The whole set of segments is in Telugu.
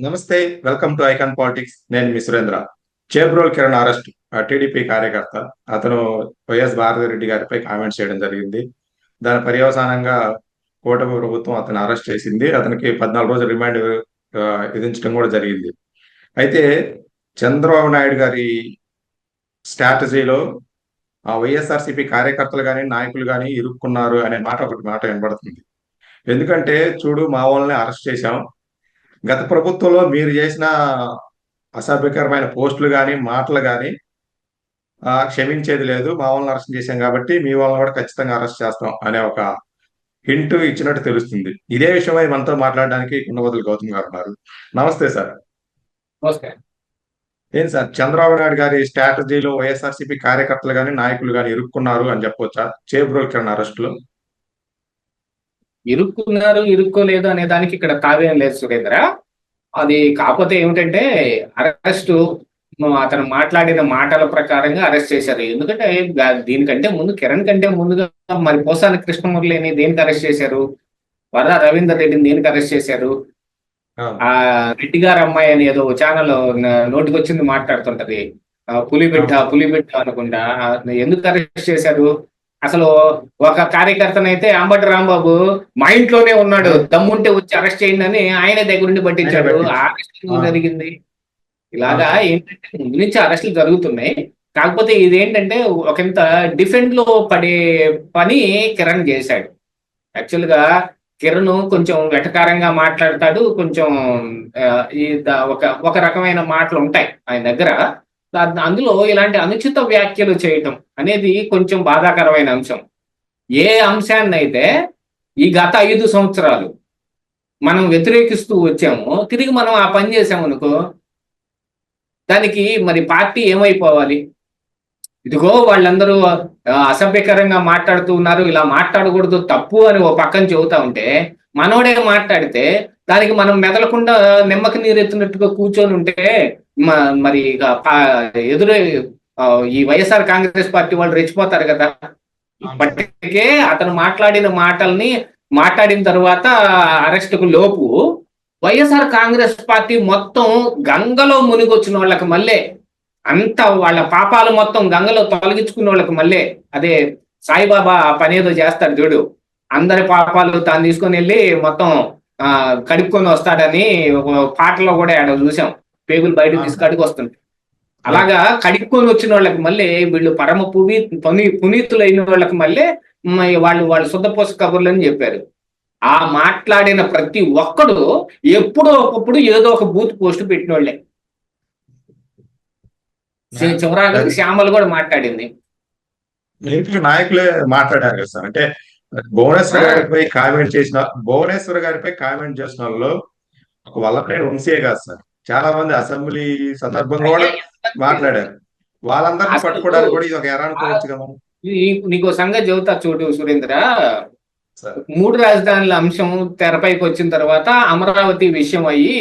నమస్తే. Welcome to icon politics. నేను మీ సురేంద్ర. చేబ్రోల్ కిరణ్ అరెస్ట్, టీడీపీ కార్యకర్త. అతను వైఎస్ భారతిరెడ్డి గారిపై కామెంట్స్ చేయడం జరిగింది. దాని పర్యవసానంగా కూటమి ప్రభుత్వం అతను అరెస్ట్ చేసింది. అతనికి 14 రోజులు రిమాండ్ ఆ, విధించడం కూడా జరిగింది. అయితే చంద్రబాబు నాయుడు గారి స్ట్రాటజీలో ఆ వైఎస్ఆర్సీపీ కార్యకర్తలు కానీ నాయకులు కానీ ఇరుక్కున్నారు అనే ఒకటి మాట వినబడుతుంది. ఎందుకంటే చూడు, మా వాళ్ళని అరెస్ట్ చేశాం. గత ప్రభుత్వంలో మీరు చేసిన అసభ్యకరమైన పోస్టులు కానీ మాటలు కానీ క్షమించేది లేదు. మా వాళ్ళని అరెస్ట్ చేశాం కాబట్టి మీ వాళ్ళని కూడా ఖచ్చితంగా అరెస్ట్ చేస్తాం అనే ఒక హింట్ ఇచ్చినట్టు తెలుస్తుంది. ఇదే విషయమై మనతో మాట్లాడడానికి కుండవతులు గౌతమ్ గారు ఉన్నారు. నమస్తే సార్. నమస్కారం. ఏం సార్, చంద్రబాబు నాయుడు గారి స్ట్రాటజీలో వైఎస్ఆర్సీపీ కార్యకర్తలు కానీ నాయకులు కానీ ఇరుక్కున్నారు అని చెప్పొచ్చా చేబ్రోల్ కిరణ్ అరెస్ట్ లో? ఇరుక్కున్నారు ఇరుక్కోలేదు అనే దానికి ఇక్కడ తావేం లేదు సురేంద్ర. అది కాకపోతే ఏమిటంటే అరెస్టు అతను మాట్లాడిన మాటల ప్రకారంగా అరెస్ట్ చేశారు. ఎందుకంటే దీనికంటే ముందు కిరణ్ కంటే ముందుగా మరి పోసాని కృష్ణమురళిని దేనికి అరెస్ట్ చేశారు, వర రవీందర్ రెడ్డిని దేనికి అరెస్ట్ చేశారు? ఆ రెడ్డి గారు అమ్మాయి అని ఏదో ఛానల్ నోటికి వచ్చింది మాట్లాడుతుంటది, పులిబిడ్డ అనుకుంటా. ఎందుకు అరెస్ట్ చేశారు? అసలు ఒక కార్యకర్తనైతే అంబటి రాంబాబు మా ఇంట్లోనే ఉన్నాడు, దమ్ముంటే వచ్చి అరెస్ట్ చేయండి అని ఆయన దగ్గరుండి పట్టించాడు. అరెస్ట్ జరిగింది. ఇలాగా ఏంటంటే ముందు నుంచి అరెస్టులు జరుగుతున్నాయి. కాకపోతే ఇదేంటంటే ఒకంత డిఫెండ్ లో పడే పని కిరణ్ చేశాడు. యాక్చువల్ గా కిరణ్ కొంచెం వెటకారంగా మాట్లాడతాడు, కొంచెం ఒక రకమైన మాటలు ఉంటాయి ఆయన దగ్గర. అందులో ఇలాంటి అనుచిత వ్యాఖ్యలు చేయటం అనేది కొంచెం బాధాకరమైన అంశం. ఏ అంశాన్ని అయితే ఈ గత 5 సంవత్సరాలు మనం వ్యతిరేకిస్తూ వచ్చామో తిరిగి మనం ఆ పని చేసామనుకో, దానికి మరి పార్టీ ఏమైపోవాలి? ఇదిగో వాళ్ళందరూ అసభ్యకరంగా మాట్లాడుతూ ఉన్నారు, ఇలా మాట్లాడకూడదు, తప్పు అని ఓ పక్కన చెబుతా ఉంటే మనోడే మాట్లాడితే దానికి మనం మెదలకుండా నిమ్మకి నీరెత్తినట్టుగా కూర్చొని ఉంటే మరి ఎదురే ఈ వైఎస్ఆర్ కాంగ్రెస్ పార్టీ వాళ్ళు రెచ్చిపోతారు కదా. ఇప్పటికే అతను మాట్లాడిన మాటల్ని మాట్లాడిన తర్వాత అరెస్టుకు లోపు వైఎస్ఆర్ కాంగ్రెస్ పార్టీ మొత్తం గంగలో మునిగొచ్చిన వాళ్ళకి మళ్ళీ అంత వాళ్ళ పాపాలు మొత్తం గంగలో తొలగించుకున్న వాళ్ళకి మళ్ళీ అదే సాయిబాబా పని ఏదో చేస్తాడు చూడు, అందరి పాపాలు తాను తీసుకొని వెళ్ళి మొత్తం కడుక్కొని వస్తాడని పాటలో కూడా ఆడ చూసాం. పేగులు బయటకు తీసి కడుగు వస్తుంది. అలాగా కడుక్కొని వచ్చిన వాళ్ళకి మళ్ళీ వీళ్ళు పరమ పునీతులైన వాళ్ళకి మళ్ళీ వాళ్ళు శుద్ధపోస కబుర్లు అని చెప్పారు. ఆ మాట్లాడిన ప్రతి ఒక్కడు ఎప్పుడో ఒకప్పుడు ఏదో ఒక బూత్ పోస్ట్ పెట్టిన వాళ్ళే. చివరాగా శ్యామలు కూడా మాట్లాడింది. నాయకులే మాట్లాడారు కదా సార్. అంటే భువనేశ్వర్ గారిపై కామెంట్ చేసిన వాళ్ళు ఒక వల్లపై వంశీయే కాదు సార్, చాలా మంది అసెంబ్లీ సందర్భంగా కూడా మాట్లాడారు. వాళ్ళందరినీ పట్టుకోవడానికి కూడా ఇది ఒక ఎరా అనుకోవచ్చు కదా. నీకు సంగతి చెబుతా చూడు సురేంద్ర. 3 రాజధానుల అంశం తెరపైకి వచ్చిన తర్వాత అమరావతి విషయం అయ్యి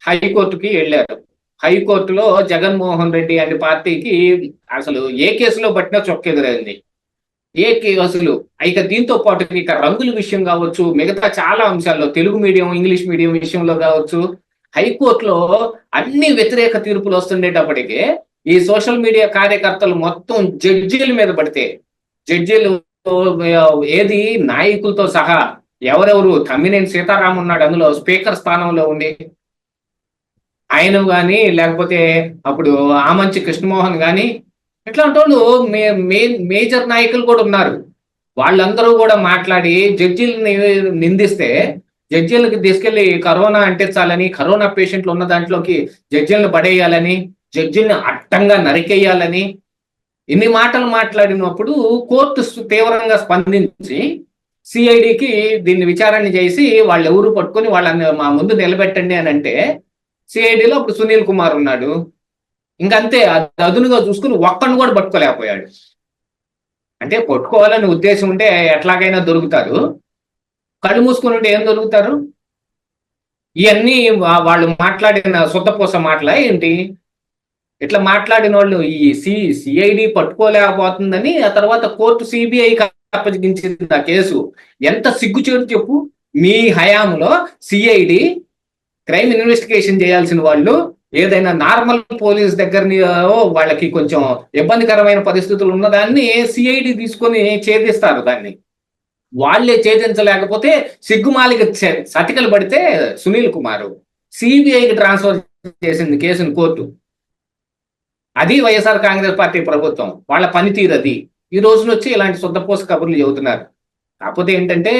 హైకోర్టుకి వెళ్ళారు. హైకోర్టులో జగన్మోహన్ రెడ్డి అనే పార్టీకి అసలు ఏ కేసులో పట్టినా చొక్కెదురైంది. ఏ కేసులు ఇక దీంతో పాటు ఇక రంగుల విషయం కావచ్చు, మిగతా చాలా అంశాల్లో తెలుగు మీడియం ఇంగ్లీష్ మీడియం విషయంలో కావచ్చు, హైకోర్టులో అన్ని వ్యతిరేక తీర్పులు వస్తుండేటప్పటికీ ఈ సోషల్ మీడియా కార్యకర్తలు మొత్తం జడ్జీల మీద పడితే, జడ్జీలు ఏది నాయకులతో సహా ఎవరెవరు, తమ్మినేని సీతారాం ఉన్నాడు అందులో స్పీకర్ స్థానంలో ఉండి, ఆయన కానీ లేకపోతే అప్పుడు ఆమంచి కృష్ణమోహన్ కానీ, ఇట్లాంటి వాళ్ళు మేజర్ నాయకులు కూడా ఉన్నారు. వాళ్ళందరూ కూడా మాట్లాడి జడ్జీలని నిందిస్తే జడ్జీలకు తీసుకెళ్లి కరోనా అంటించాలని, కరోనా పేషెంట్లు ఉన్న దాంట్లోకి జడ్జీలను పడేయాలని, జడ్జీలను అడ్డంగా నరికేయాలని ఇన్ని మాటలు మాట్లాడినప్పుడు కోర్టు తీవ్రంగా స్పందించి సిఐడికి దీన్ని విచారణ చేసి వాళ్ళు ఎవరు పట్టుకొని వాళ్ళని మా ముందు నిలబెట్టండి అని అంటే, సిఐడిలో అప్పుడు సునీల్ కుమార్ ఉన్నాడు. ఇంకంతే అదునుగా చూసుకుని ఒక్కడిని కూడా పట్టుకోలేకపోయాడు. అంటే పట్టుకోవాలని ఉద్దేశం ఉంటే ఎట్లాగైనా దొరుకుతారు, కళ్ళు మూసుకుని ఉంటే ఏం దొరుకుతారు? ఇవన్నీ వాళ్ళు మాట్లాడిన శుద్ధపూస మాటలా ఏంటి? ఇట్లా మాట్లాడిన వాళ్ళు ఈ సిఐడి పట్టుకోలేకపోతుందని ఆ తర్వాత కోర్టు సిబిఐకి అప్పగించింది ఆ కేసు. ఎంత సిగ్గుచేటు చెప్పు. మీ హయాంలో సిఐడి క్రైమ్ ఇన్వెస్టిగేషన్ చేయాల్సిన వాళ్ళు ఏదైనా నార్మల్ పోలీస్ దగ్గర వాళ్ళకి కొంచెం ఇబ్బందికరమైన పరిస్థితులు ఉన్నదాన్ని సిఐడి తీసుకొని ఛేదిస్తారు దాన్ని. వాళ్ళే ఛేదించలేకపోతే సిగ్గుమాలికి సతికలు పడితే సునీల్ కుమార్ సిబిఐకి ట్రాన్స్ఫర్ చేసింది కేసును కోర్టు. అది వైఎస్ఆర్ కాంగ్రెస్ పార్టీ ప్రభుత్వం వాళ్ళ పనితీరు అది. ఈ రోజున వచ్చి ఇలాంటి శుద్ధపోస కబుర్లు చెబుతున్నారు. కాకపోతే ఏంటంటే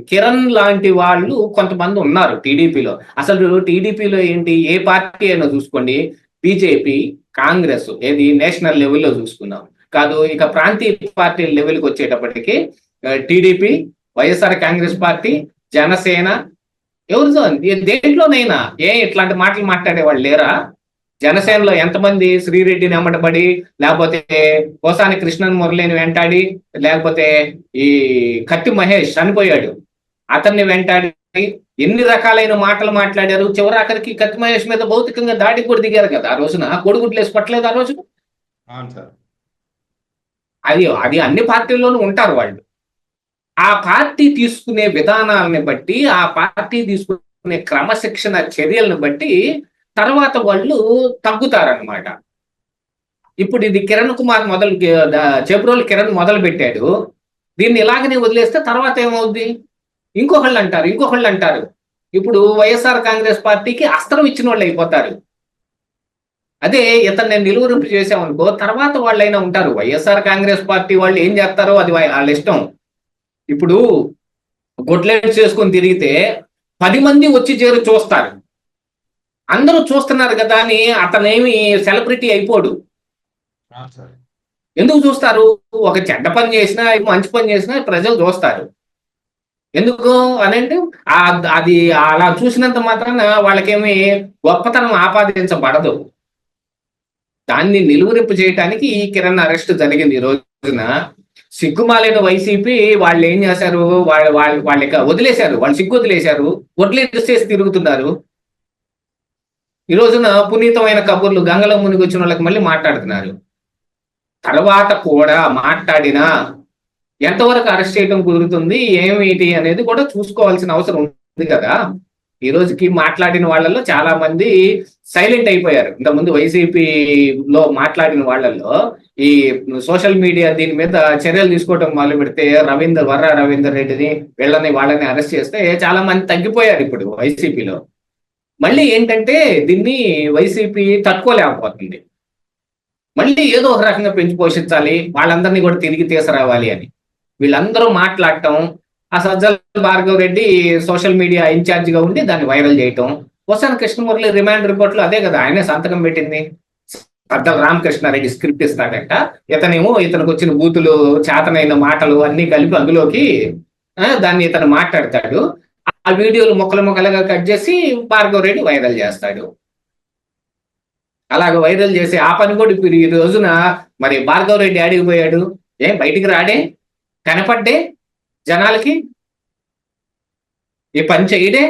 కిరణ్ లాంటి వాళ్ళు కొంతమంది ఉన్నారు టీడీపీలో. అసలు టీడీపీలో ఏంటి, ఏ పార్టీ అయినా చూసుకోండి, బీజేపీ, కాంగ్రెస్, ఏది నేషనల్ లెవెల్లో చూసుకున్నాం కాదు, ఇక ప్రాంతీయ పార్టీ లెవెల్కి వచ్చేటప్పటికి టీడీపీ, వైఎస్ఆర్ కాంగ్రెస్ పార్టీ, జనసేన, ఎవరితో దేంట్లోనైనా ఇట్లాంటి మాటలు మాట్లాడే వాళ్ళు లేరా? జనసేనలో ఎంతమంది శ్రీరెడ్డిని అమ్మటపడి, లేకపోతే కోసాని కృష్ణన్ మురళిని వెంటాడి, లేకపోతే ఈ కత్తి మహేష్ చనిపోయాడు అతన్ని వెంటాడి ఎన్ని రకాలైన మాటలు మాట్లాడారు. చివరాఖరికి కత్తి మహేష్ మీద భౌతికంగా దాడికి కూడా దిగారు కదా ఆ రోజున. కొడుగుడ్లు వేసి పట్టలేదు ఆ రోజు. అది అన్ని పార్టీల్లోనూ ఉంటారు వాళ్ళు. ఆ పార్టీ తీసుకునే విధానాలని బట్టి, ఆ పార్టీ తీసుకునే క్రమశిక్షణ చర్యలను బట్టి తర్వాత వాళ్ళు తగ్గుతారనమాట. ఇప్పుడు ఇది కిరణ్ కుమార్ చెబ్రోల్ కిరణ్ మొదలు పెట్టాడు. దీన్ని ఇలాగనే వదిలేస్తే తర్వాత ఏమవుద్ది? ఇంకొకళ్ళు అంటారు. ఇప్పుడు వైఎస్ఆర్ కాంగ్రెస్ పార్టీకి అస్త్రం ఇచ్చిన వాళ్ళు అయిపోతారు. అదే ఇతను నేను నిలువరింపు చేసామనుకో, తర్వాత వాళ్ళైనా ఉంటారు. వైఎస్ఆర్ కాంగ్రెస్ పార్టీ వాళ్ళు ఏం చేస్తారో అది వాళ్ళ ఇష్టం. ఇప్పుడు గొడ్లెట్స్ చేసుకొని తిరిగితే 10 మంది వచ్చి చేరి చూస్తారు. అందరూ చూస్తున్నారు కదా అని అతనేమి సెలబ్రిటీ అయిపోడు. ఎందుకు చూస్తారు? ఒక చెడ్డ పని చేసినా, మంచి పని చేసినా ప్రజలు చూస్తారు. ఎందుకు అనంటే అది అలా చూసినంత మాత్రాన వాళ్ళకేమి గొప్పతనం ఆపాదించబడదు. దాన్ని నిలువరింపు చేయడానికి ఈ కిరణ్ అరెస్ట్ జరిగింది. ఈ రోజున సిగ్గుమాలైన వైసీపీ వాళ్ళు ఏం చేశారు, వాళ్ళకి వదిలేశారు, వాళ్ళు సిగ్గు వదిలేశారు, వదిలేసి తిరుగుతున్నారు. ఈ రోజున పునీతమైన కబుర్లు గంగలో మునిగి వచ్చిన వాళ్ళకి మళ్ళీ మాట్లాడుతున్నారు. తర్వాత కూడా మాట్లాడినా ఎంతవరకు అరెస్ట్ చేయడం కుదురుతుంది, ఏమిటి అనేది కూడా చూసుకోవాల్సిన అవసరం ఉంది కదా. ఈ రోజుకి మాట్లాడిన వాళ్ళల్లో చాలా మంది సైలెంట్ అయిపోయారు. ఇంతకుముందు వైసీపీలో మాట్లాడిన వాళ్ళల్లో ఈ సోషల్ మీడియా దీని మీద చర్యలు తీసుకోవడం మొదలు పెడితే వర్రా రవీందర్ రెడ్డిని వాళ్ళని అరెస్ట్ చేస్తే చాలా మంది తగ్గిపోయారు ఇప్పుడు వైసీపీలో. మళ్ళీ ఏంటంటే దీన్ని వైసీపీ తట్టుకోలేకపోతుంది. మళ్ళీ ఏదో ఒక రకంగా పెంచి పోషించాలి, వాళ్ళందరినీ కూడా తిరిగి తీసుకురావాలి అని వీళ్ళందరూ మాట్లాడటం. ఆ సజ్జల భార్గవ్ రెడ్డి సోషల్ మీడియా ఇన్ఛార్జిగా ఉండి దాన్ని వైరల్ చేయటం. కోసాని కృష్ణమురళి రిమాండ్ రిపోర్ట్లో అదే కదా ఆయనే సంతకం పెట్టింది. సజ్జల రామకృష్ణారెడ్డి స్క్రిప్ట్ ఇస్తాడట, ఇతనికి వచ్చిన బూతులు, చేతనైన మాటలు అన్ని కలిపి అందులోకి దాన్ని ఇతను మాట్లాడతాడు. ఆ వీడియోలు ముక్కలుగా కట్ చేసి భార్గవ్ రెడ్డి వైరల్ చేస్తాడు. అలాగ వైరల్ చేసి ఆ పని కూడా ఇప్పుడు ఈ రోజున మరి భార్గవ్ రెడ్డి ఆడిగిపోయాడు. బయటికి రాడే, కనపడ్డే జనాలకి, ఈ పని చేయడే,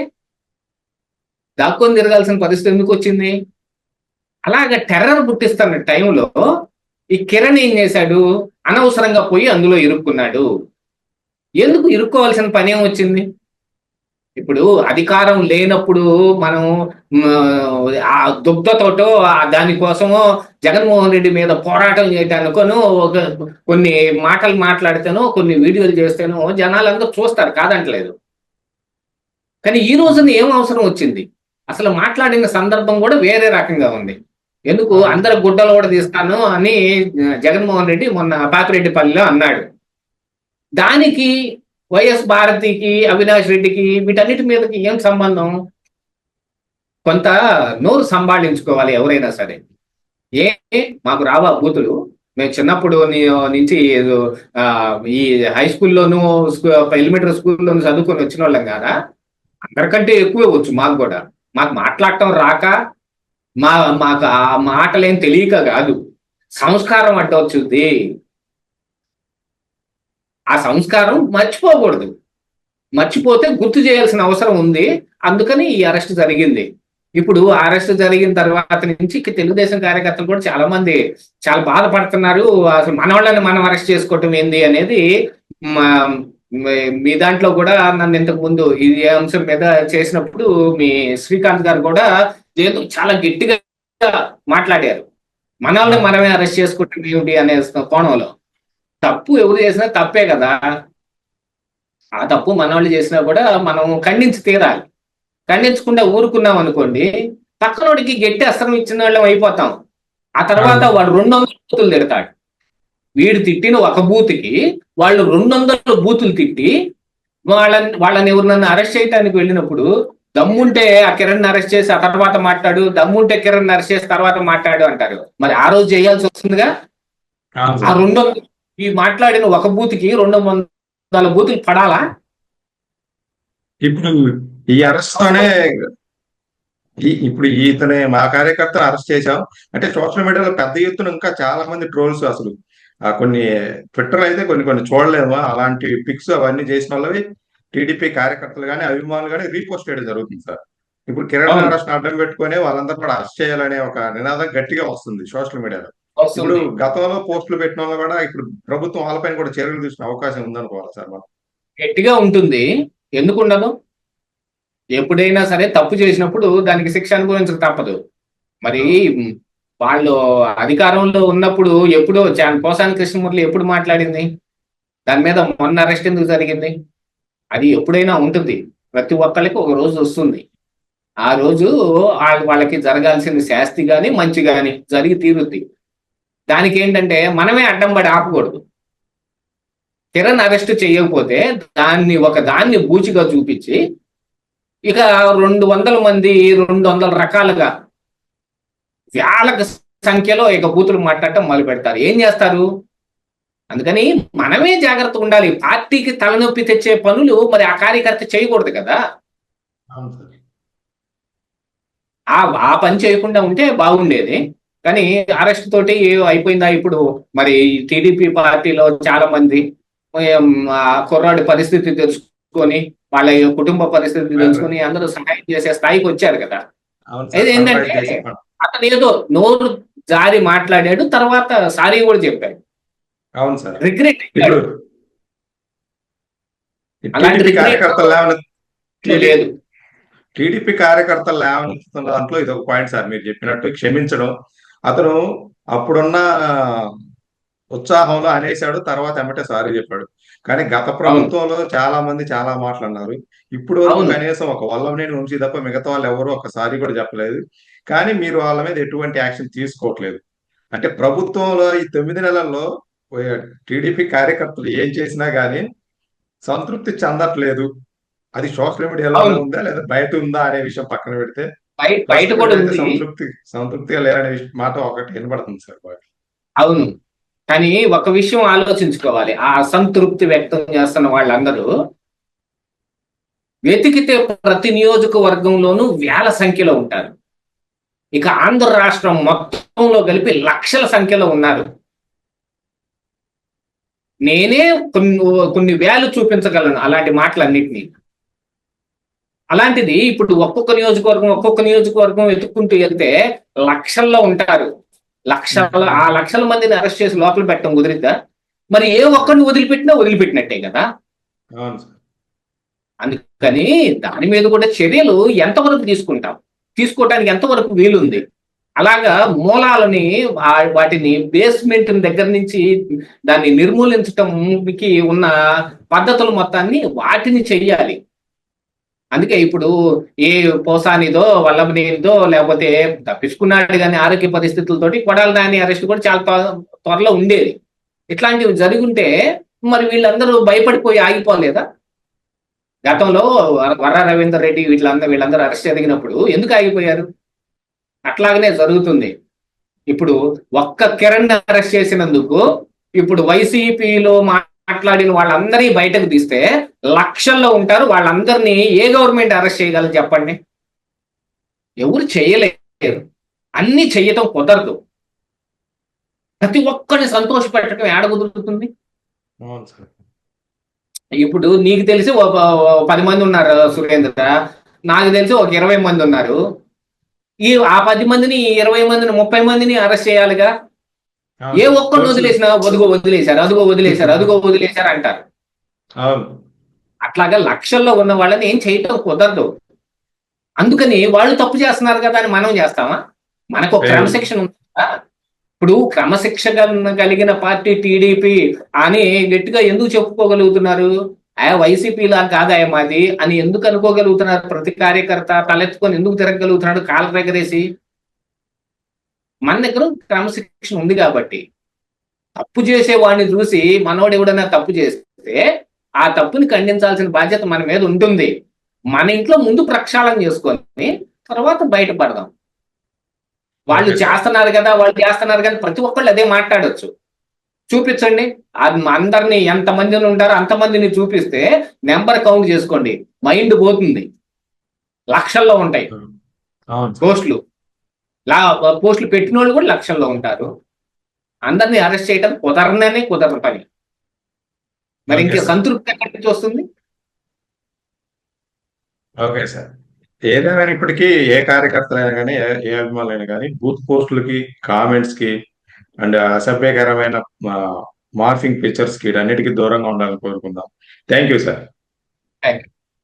దాక్కొని తిరగాల్సిన పరిస్థితి ఎందుకు వచ్చింది? అలాగ టెర్రర్ పుట్టిస్తున్న టైంలో ఈ కిరణ్ ఏం చేశాడు, అనవసరంగా పోయి అందులో ఇరుక్కున్నాడు. ఎందుకు ఇరుక్కోవాల్సిన పని ఏం వచ్చింది? ఇప్పుడు అధికారం లేనప్పుడు మనం ఆ దుగ్ధతోటో దానికోసమో జగన్మోహన్ రెడ్డి మీద పోరాటం చేయటానికోనో కొన్ని మాటలు మాట్లాడితేనో కొన్ని వీడియోలు చేస్తేనో జనాలందరూ చూస్తారు, కాదంటలేదు. కానీ ఈ రోజున ఏం అవసరం వచ్చింది? అసలు మాట్లాడిన సందర్భం కూడా వేరే రకంగా ఉంది. ఎందుకు అందరు గుడ్డలు కూడా తీస్తాను అని జగన్మోహన్ రెడ్డి మొన్న పాపిరెడ్డిపల్లిలో అన్నాడు. దానికి వైఎస్ భారతికి, అవినాష్ రెడ్డికి, వీటన్నిటి మీదకి ఏం సంబంధం? కొంత నోరు సంభాళించుకోవాలి ఎవరైనా సరే. మాకు రావా బూతులు? మేము చిన్నప్పుడు నుంచి ఈ హై స్కూల్లోనూ ఎలిమెంటరీ స్కూల్లోనూ చదువుకొని వచ్చిన వాళ్ళం కదా, అందరికంటే ఎక్కువే వచ్చు మాకు కూడా. మాకు మాట్లాడటం రాక, మాకు ఆ మాటలేం తెలియక కాదు, సంస్కారం అడ్డొచ్చుద్ది. ఆ సంస్కారం మర్చిపోకూడదు. మర్చిపోతే గుర్తు చేయాల్సిన అవసరం ఉంది. అందుకని ఈ అరెస్ట్ జరిగింది. ఇప్పుడు అరెస్ట్ జరిగిన తర్వాత నుంచి తెలుగుదేశం కార్యకర్తలు కూడా చాలా మంది చాలా బాధపడుతున్నారు. అసలు మన వాళ్ళని మనం అరెస్ట్ చేసుకోవటం ఏంది అనేది మీ దాంట్లో కూడా నన్ను ఇంతకు ముందు ఈ అంశం మీద చేసినప్పుడు మీ శ్రీకాంత్ గారు కూడా ఏదో చాలా గట్టిగా మాట్లాడారు. మనల్ని మనమే అరెస్ట్ చేసుకుంటాం ఏమిటి అనే కోణంలో. తప్పు ఎవరు చేసినా తప్పే కదా. ఆ తప్పు మనవాళ్ళు చేసినా కూడా మనం ఖండించి తీరాలి. ఖండించకుండా ఊరుకున్నాం అనుకోండి, పక్కనోడికి గట్టి అస్త్రం ఇచ్చిన వాళ్ళం అయిపోతాం. ఆ తర్వాత వాడు 200 బూతులు తిడతాడు. వీడు తిట్టిన ఒక బూత్కి వాళ్ళు 200 బూతులు తిట్టి వాళ్ళని ఎవరినన్నా అరెస్ట్ చేయడానికి వెళ్ళినప్పుడు దమ్ముంటే ఆ కిరణ్ అరెస్ట్ చేసి ఆ తర్వాత మాట్లాడు, దమ్ముంటే కిరణ్ అరెస్ట్ చేసి తర్వాత మాట్లాడు అంటారు. మరి ఆ రోజు చేయాల్సి వస్తుందిగా. ఆ 200 ఈ మాట్లాడిన ఒక బూత్కి 200 బూతులు పడాలా? ఇప్పుడు ఈ అరెస్ట్ తోనే ఇప్పుడు ఇతని మా కార్యకర్తను అరెస్ట్ చేశాం అంటే సోషల్ మీడియాలో పెద్ద ఎత్తున ఇంకా చాలా మంది ట్రోల్స్ అసలు కొన్ని ట్విట్టర్ అయితే కొన్ని చూడలేము అలాంటి పిక్స్ అవన్నీ చేసిన వాళ్ళవి టీడీపీ కార్యకర్తలు కానీ అభిమానులు కానీ రీపోస్ట్ చేయడం జరుగుతుంది సార్. ఇప్పుడు కిరణ్ అరెస్ట్ అడ్డం పెట్టుకుని వాళ్ళందరూ కూడా అరెస్ట్ చేయాలనే ఒక నినాదం గట్టిగా వస్తుంది సోషల్ మీడియాలో. ఇప్పుడు గతంలో పోస్టులు పెట్టిన వాళ్ళు కూడా ఇప్పుడు ప్రభుత్వం వాళ్ళపైన కూడా చర్యలు తీసుకునే అవకాశం ఉందనుకోవాలి సార్ మనం. గట్టిగా ఉంటుంది, ఎందుకు ఉండదు? ఎప్పుడైనా సరే తప్పు చేసినప్పుడు దానికి శిక్ష అనుభవించక తప్పదు. మరి వాళ్ళు అధికారంలో ఉన్నప్పుడు ఎప్పుడో పోసాని కృష్ణమూర్తి ఎప్పుడు మాట్లాడింది దాని మీద? మొన్న అరెస్ట్ ఎందుకు జరిగింది? అది ఎప్పుడైనా ఉంటుంది, ప్రతి ఒక్కరికి ఒక రోజు వస్తుంది. ఆ రోజు వాళ్ళకి జరగాల్సిన శాస్తి కానీ మంచి కానీ జరిగి తీరుద్ది. దానికి ఏంటంటే మనమే అడ్డం పడి ఆపకూడదు. కిరణ్ అరెస్ట్ చేయకపోతే దాన్ని బూచిగా చూపించి ఇక 200 మంది 200 రకాలుగా వేల సంఖ్యలో ఇక బూతులు మాట్లాడటం మొదలు పెడతారు. ఏం చేస్తారు? అందుకని మనమే జాగ్రత్తగా ఉండాలి. పార్టీకి తలనొప్పి తెచ్చే పనులు మరి ఆ కార్యకర్త చేయకూడదు కదా. ఆ పని చేయకుండా ఉంటే బాగుండేది. కానీ అరెస్ట్ తోటి అయిపోయిందా? ఇప్పుడు మరి టీడీపీ పార్టీలో చాలా మంది కుర్రాడి పరిస్థితి తెలుసుకొని వాళ్ళ కుటుంబ పరిస్థితి తెలుసుకొని అందరూ సహాయం చేసే స్థాయికి వచ్చారు కదా. ఇది ఏంటంటే అతను ఏదో నోరు జారి మాట్లాడాడు, తర్వాత సారీ కూడా చెప్పాడు. అవును సార్. రిగ్రెట్ లేదు. టీడీపీ కార్యకర్తలు లేవనెత్తుతున్న దాంట్లో ఇది ఒక పాయింట్ సార్. మీరు చెప్పినట్టు క్షమించడం, అతను అప్పుడున్న ఉత్సాహంలో అనేసాడు, తర్వాత ఎమ్మటే సారీ చెప్పాడు. కానీ గత ప్రభుత్వంలో చాలా మంది చాలా మాట్లాడినారు. ఇప్పుడు కనీసం ఒక వల్లభనేని వంశీ తప్ప మిగతా వాళ్ళు ఎవరు ఒకసారి కూడా చెప్పలేదు. కానీ మీరు వాళ్ళ మీద ఎటువంటి యాక్షన్ తీసుకోవట్లేదు. అంటే ప్రభుత్వంలో ఈ 9 నెలల్లో టీడీపీ కార్యకర్తలు ఏం చేసినా గానీ సంతృప్తి చెందట్లేదు. అది సోషల్ మీడియాలో ఉందా లేదా బయట ఉందా అనే విషయం పక్కన పెడితే బయట కూడా సంతృప్తిగా లేరనే మాట ఒకటి వినబడుతుంది సార్. అవును, కానీ ఒక విషయం ఆలోచించుకోవాలి. ఆ అసంతృప్తి వ్యక్తం చేస్తున్న వాళ్ళందరూ వెతికితే ప్రతి నియోజకవర్గంలోనూ వేల సంఖ్యలో ఉంటారు. ఇక ఆంధ్ర రాష్ట్రం మొత్తంలో కలిపి లక్షల సంఖ్యలో ఉన్నారు. నేనే కొన్ని వేలు చూపించగలను అలాంటి మాటలన్నిటినీ. అలాంటిది ఇప్పుడు ఒక్కొక్క నియోజకవర్గం వెతుక్కుంటూ వెళ్తే లక్షల్లో ఉంటారు. ఆ లక్షల మందిని అరెస్ట్ చేసి లోపల పెట్టడం కుదిరిద్దా? మరి ఏ ఒక్కరిని వదిలిపెట్టినట్టే కదా. అందుకని దాని మీద కూడా చర్యలు ఎంతవరకు తీసుకోవటానికి ఎంతవరకు వీలుంది. అలాగా మూలాలని వాటిని బేస్మెంట్ దగ్గర నుంచి దాన్ని నిర్మూలించటంకి ఉన్న పద్ధతులు మొత్తాన్ని వాటిని చెయ్యాలి. అందుకే ఇప్పుడు ఏ పోసానిదో వల్లభనేనిదో లేకపోతే తప్పించుకున్నాడు కానీ ఆరోగ్య పరిస్థితులతోటి కొడాలి నాని అరెస్ట్ కూడా చాలా త్వరలో ఉండేది. ఇట్లాంటివి జరుగుంటే మరి వీళ్ళందరూ భయపడిపోయి ఆగిపోలేదా? గతంలో వర్ర రవీందర్ రెడ్డి వీళ్ళందరూ అరెస్ట్ జరిగినప్పుడు ఎందుకు ఆగిపోయారు? అట్లాగనే జరుగుతుంది. ఇప్పుడు ఒక్క కిరణ్ అరెస్ట్ చేసినందుకు ఇప్పుడు వైసీపీలో మాట్లాడిన వాళ్ళందరినీ బయటకు తీస్తే లక్షల్లో ఉంటారు. వాళ్ళందరినీ ఏ గవర్నమెంట్ అరెస్ట్ చేయగలరు చెప్పండి? ఎవరు చేయలేరు. అన్ని చెయ్యటం కుదరదు. ప్రతి ఒక్కరిని సంతోషపెట్టడం ఏడ కుదురుతుంది? ఇప్పుడు నీకు తెలిసి 10 మంది ఉన్నారు సురేంద్ర, నాకు తెలిసి ఒక 20 మంది ఉన్నారు. ఆ 10 మందిని 20 మందిని 30 మందిని అరెస్ట్ చేయాలిగా. ఏ ఒక్కరిని వదిలేసినా అదుగో వదిలేశారు అంటారు. అవును. అట్లాగా లక్షల్లో ఉన్న వాళ్ళని ఏం చేయటం కుదరదు. అందుకని వాళ్ళు తప్పు చేస్తున్నారు కదా అని మనం చేస్తామా? మనకు ఒక లేదు. క్రమశిక్షణ ఉంది కదా. ఇప్పుడు క్రమశిక్షణ కలిగిన పార్టీ టీడీపీ అని గట్టిగా ఎందుకు చెప్పుకోగలుగుతున్నారు? వైసీపీ లా కాదాయ మాది అని ఎందుకు అనుకోగలుగుతున్నారు? ప్రతి కార్యకర్త తలెత్తుకొని ఎందుకు తిరగగలుగుతున్నాడు కాళ్ళ ఎగరేసి? మన దగ్గర క్రమశిక్షణ ఉంది కాబట్టి. తప్పు చేసే వాడిని చూసి మనోడు ఎవడన్నా తప్పు చేస్తే ఆ తప్పుని ఖండించాల్సిన బాధ్యత మన మీద ఉంటుంది. మన ఇంట్లో ముందు ప్రక్షాళన చేసుకొని తర్వాత బయటపడదాం. వాళ్ళు ఓకే సార్. చేస్తున్నారు కదా, వాళ్ళు చేస్తున్నారు కదా, ప్రతి ఒక్కళ్ళు అదే మాట్లాడొచ్చు. చూపించండి. అందరినీ ఎంతమందిని ఉంటారో అంతమందిని చూపిస్తే నెంబర్ కౌంట్ చేసుకోండి. మైండ్ పోతుంది. లక్షల్లో ఉంటాయి అవును సార్. పోస్టులు. పోస్టులు పెట్టిన వాళ్ళు కూడా లక్షల్లో ఉంటారు. అందరినీ అరెస్ట్ చేయడం కుదరని పని. మరి ఓకే ఇంకే సార్. సంతృప్తి ఎక్కడి నుంచి వస్తుంది? Okay sir. ఏదేమైనా ఇప్పటికీ ఏ కార్యకర్తలైనా కానీ, ఏ అభిమానులైనా కానీ బూత్ పోస్టులకి, కామెంట్స్ కి అండ్ అసభ్యకరమైన మార్ఫింగ్ పిక్చర్స్ కి అన్నిటికీ దూరంగా ఉండాలని కోరుకుందాం. Thank you sir. Thank you.